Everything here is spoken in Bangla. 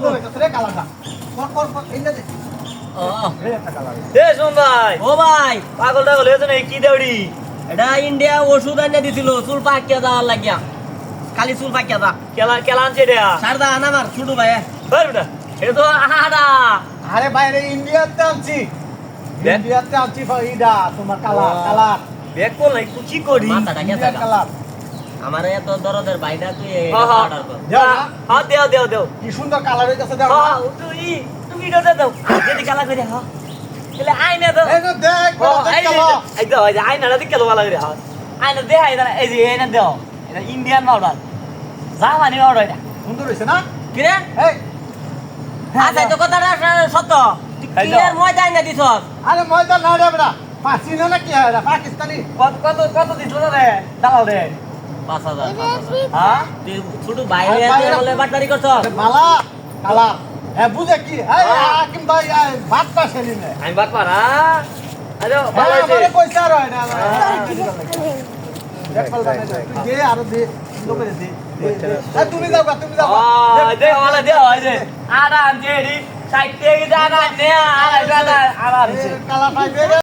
সুন্দর হইতাছে রে কালারটা কর এইটা দে ও এই একটা কালার এ শোন ভাই ও ভাই পাগল টাগল হয়েছে না কি দেউড়ি এটা ইন্ডিয়া ওষুধ এনে দিছিল চুল পাকিয়া যাওয়ার লাগিয়া খালি চুল পাকিয়া যা কেলা কেলা আনছে এটা সারদা আন আমার ছোট ভাই ধর বেটা এটা তো আহাডা আরে বাইরে ইন্ডিয়াতে আনছি দেখ। ইন্ডিয়াতে আনছি এইটা তোমার কালার ব্যাগ করলে কি করি মাথাটা গেছে ইন্ডিয়ান কালার আমার এত দরদের ভাইটা তুই হ্যাঁ, হ্যাঁ। অর্ডার কর দেও না হ্যাঁ দেও দেও দেও কি সুন্দর কালার হইতাছে দেখো হ্যাঁ তুমি এটা দাও যদি কালা করে হ্যাঁ তাহলে আইনা দাও এই না দেখ এই এই দাও এই আইনাটা দেখে তো ভালো করে হ্যাঁ আইনা দে আইনা এই যে আইনা দাও এটা ইন্ডিয়ান পাউডার জাপানি পাউডার এটা সুন্দর হইছে না কি রে এই আচ্ছা তো কথাটা সত্য এই কি দাও। আর মজা আইনা দিছস আরে ময়দা না রে বেটা পাঁচি না কি হয় এটা পাকিস্তানি কত কত কত দিছিল রে দাও রে 5000 হ্যাঁ তুই ছোট ভাই হয়ে বলে বাটপারি করছস আরে বালা কালার হ্যাঁ বুঝে কি এই হাকিম ভাই ভাত পাশেলি না আমি বাট পারা আরে ভালো হ্যাঁ হয়েছে আমারে পয়সা রয় না হ্যাঁ। দেখ পালবা না তুই দে আর দে সুন্দর করে দে তুমি যাও তুমি যাও দে ভালো দে এই যে আরাম যে রি সাইড থেকে জানা নে আরাম আরাম কালা পাইবে